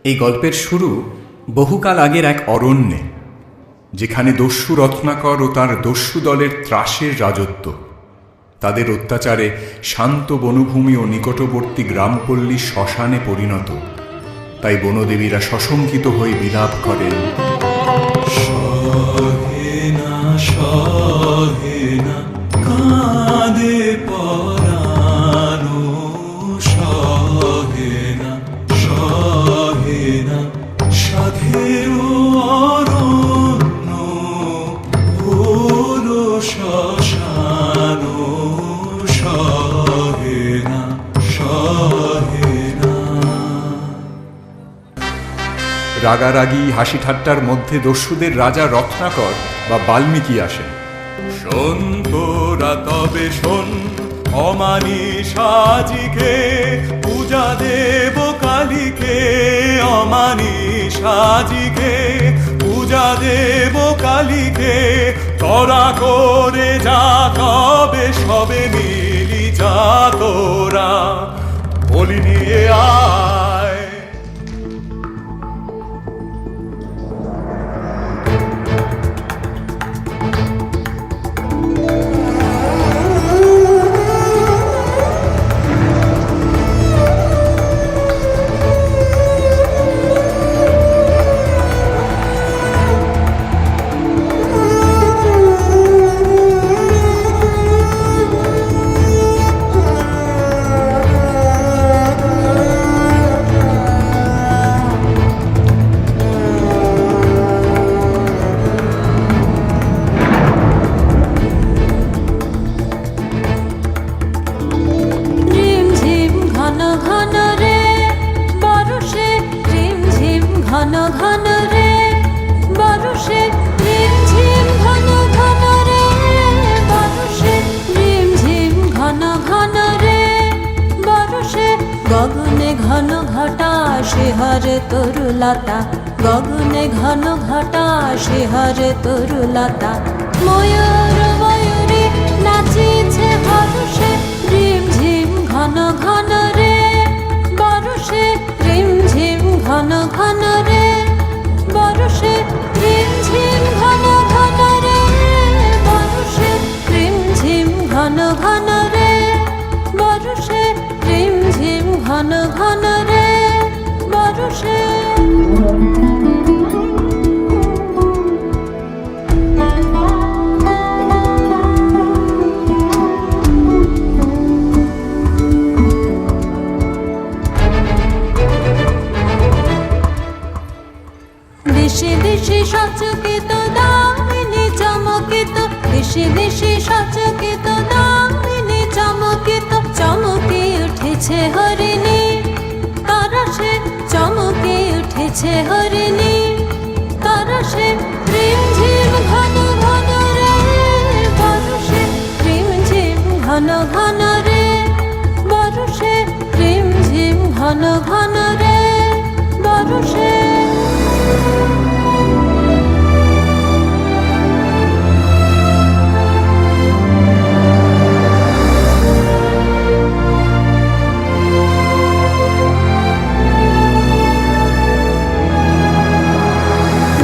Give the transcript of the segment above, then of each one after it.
এই গল্পের শুরু বহুকাল আগের এক অরণ্যে, যেখানে দস্যু রত্নাকর ও তার দস্যু দলের ত্রাসের রাজত্ব। তাদের অত্যাচারে শান্ত বনভূমি ও নিকটবর্তী গ্রামপল্লী শ্মশানে পরিণত। তাই বনদেবীরা সশঙ্কিত হয়ে বিলাপ করেন, সহে না কাঁদে পরানো, সহে না সাধের অরণ্য হলো শ্মশান, সহে না। রাগারাগি হাসি ঠাট্টার মধ্যে দস্যুদের রাজা রত্নাকর বা বাল্মীকি আসেন। শোন তোরা তবে শোন, অমানিসাজিকে পূজা দেব কালীকে, অমানিসাজিকে পূজা দেব কালীকে। তোরা করে যা তবে সবে মিলি যা, তোরা বলি নিয়ে আয়। গগনে ঘন ঘটা শিহরে তরুলতা, গগনে ঘন ঘটা শিহরে তরুলতা। ময়ূর ময়ূরী নাচিছে হর্ষে, রিম ঝিম ঘন ঘন রে বর্ষে, রিম ঝিম ঘন ঘন রে বর্ষে, রিম ঝিম ঘন ঘন রে বর্ষে, রিম ঝিম ঘন ঘন রে বর্ষে, রিম ঝিম ঘন ঘন রে বর্ষে। দেশে দেশে সচকিত দামিনী চমকিত, দেশে দেশে সচকিত দামিনী চমকিত। চমকে উঠেছে হরিণী তরসে, চমকে উঠেছে হরিণী তরসে, রিম ঝিম ঘন ঘন রে বর্ষে, রিম ঝিম ঘন ঘন রে বর্ষে, রিম ঝিম ঘন ঘন রে বর্ষে।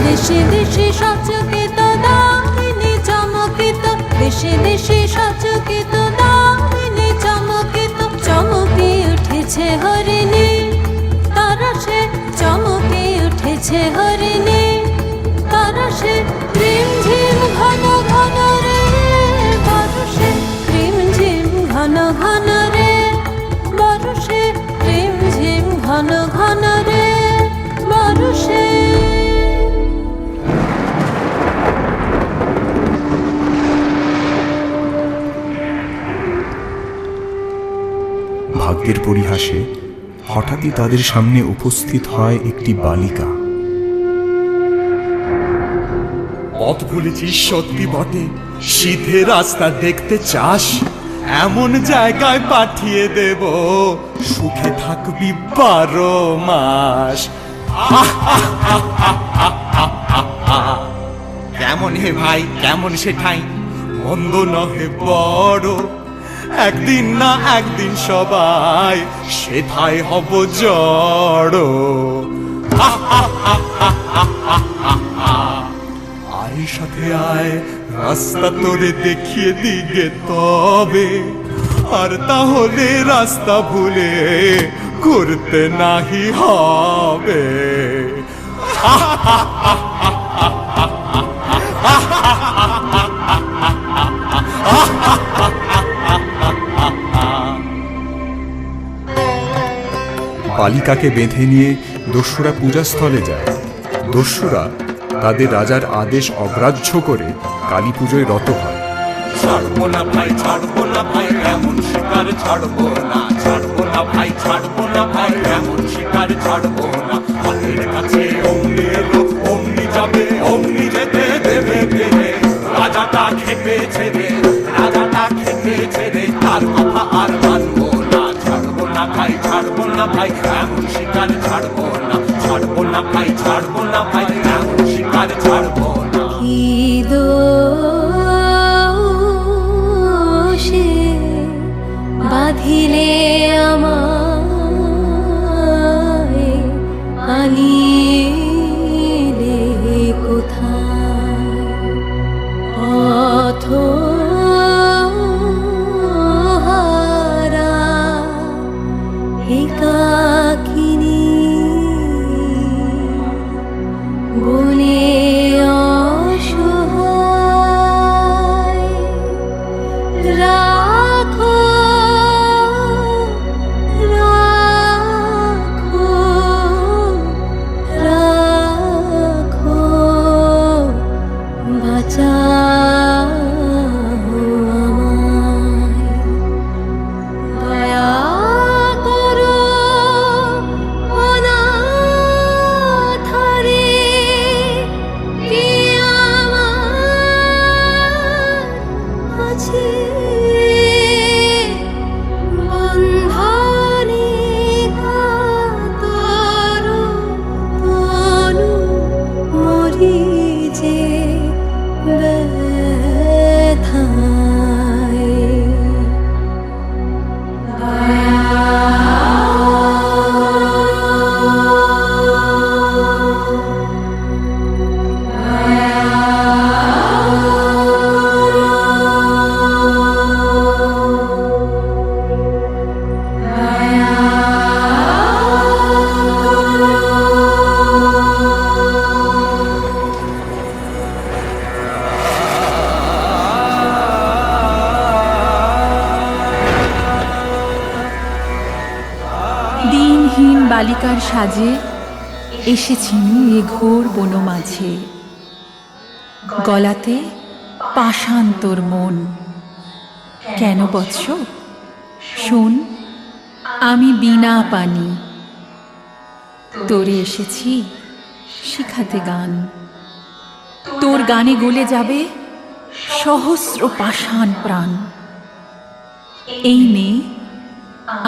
দেশে দেশে সচকিত দামিনী চমকিত, দেশে দেশে সচকিত দামিনী চমকিত। চমকে উঠেছে হরিণী তরসে, চমকে উঠেছে হরিণী তরসে, রিম ঝিম ঘন ঘন রে বর্ষে, রিম ঝিম ঘন ঘন রে বর্ষে, রিম ঝিম ঘন ঘন রে বর্ষে। ভাগ্যের পরিহাসে হঠাৎই তাদের সামনে উপস্থিত হয় একটি বালিকা। পথ ভুলেছিস সত্যি বটে, সিধে রাস্তা দেখতে চাস? এমন জায়গায় পাঠিয়ে দেব, সুখে থাকবি 12 মাস। কেমন হে ভাই, কেমন সে ঠাই? মন্দ নহে বড়, একদিন না একদিন সবাই সেথায় হব জড়। আয় রাস্তা তোরে দেখিয়ে দিগে তবে, আর তাহলে রাস্তা ভুলে ঘুরতে নাহি হবে। বালিকাকে বেঁধে নিয়ে দস্যুরা পূজাস্থলে যায়। দস্যুরা তাদের রাজার আদেশ অগ্রাহ্য করে কালী পুজোয় রত হয়। ছাড়বো না ভাই, ছাড়বো না ভাই, এমন শিকার ছাড়বো না, ছাড়বো না ভাই, ছাড়বো না ভাই, এমন শিকার ছাড়বো না। হাতের কাছে অগ্নি এলো, অগ্নি যাবে, অগ্নি যেতে দেবে ফেলে। রাজাটা খেপেছে রে, রাজাটা খেপেছে রে, তার কথা আর মানবো না। ছাড়বো না ভাই, ছাড়বো না ভাই, এমন শিকার ছাড়বো না, ছাড়বো না ভাই, ছাড়বো না ভাই, এমন শিকার ছাড়বো না। কি দোষে বাঁধিলে আমায়, আনিলে কোথায় পথহারা একাকিনী বলে অসহায়। রাখো রাখো রাখো বাঁচাও আমায়। দয়া করো অনাথারে, কে আমার আছে বন্ধনে কাতর তনু, মরি যে ব্যথায়। দিনহীন বালিকার সাজে এসেছিনু এ ঘোর বন মাঝে। গলাতে পাষাণ তোর মন, কেন বৎস শোন, আমি বিনা পানি তোরে এসেছি শিখাতে গান। তোর গানে গলে যাবে সহস্র পাষাণ প্রাণ। এই নে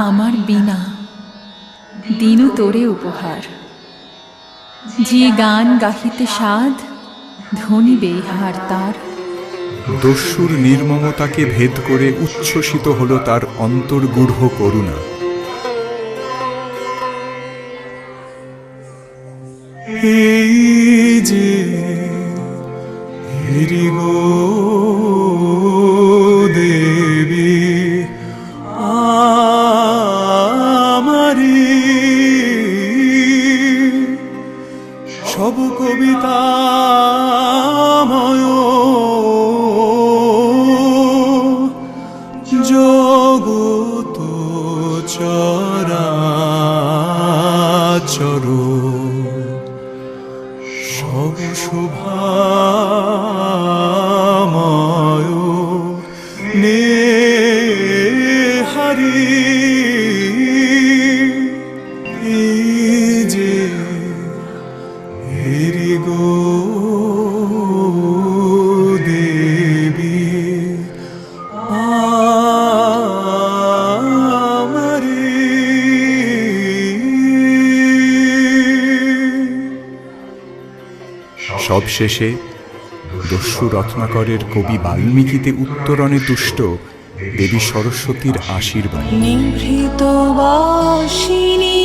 আমার বিনা, দিনু তোরে উপহার। যে গান গাহিতে সাধ, ধনিবে ইহার তার। দস্যুর নির্মমতাকে ভেদ করে উচ্ছ্বসিত হল তার অন্তর্গূঢ় করুণা। এই যে হেরি গো দেবী আমারি, সব কবিতাময় জগত চরাচর, সব শোভাময় নেহারি। এই যে হেরি গো দেবী সবশেষে দস্যু রত্নাকরের কবি বাল্মীকিতে উত্তরণে তুষ্ট দেবী সরস্বতীর আশীর্বাদ। নিভৃত বাসিনী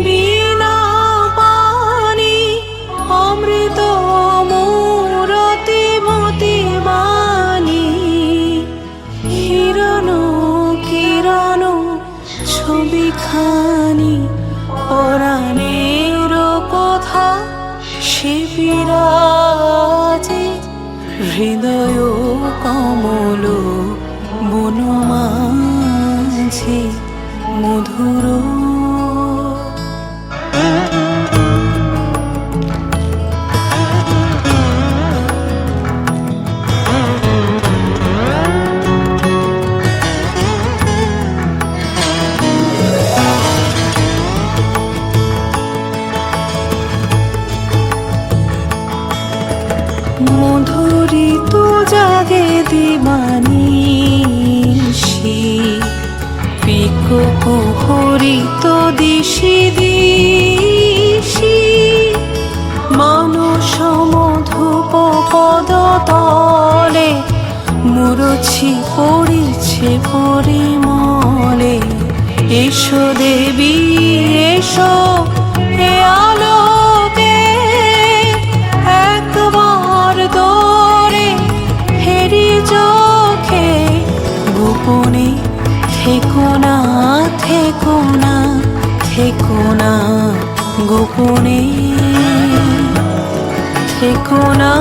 বিনা পানি, অমৃত মূরতি মতি ঘুরো মধুরিত জাগে দিবানিশি পিকো কুহরিত দিশি দিশি মানস মধুপ পদ তলে মুরছি পড়িছে পরিমলে এসো দেবী এসো হে আলোকে একবার দরে হেরি চোখে গোপনে থেকো না থেকো না থেকো না গোপনে থেকো না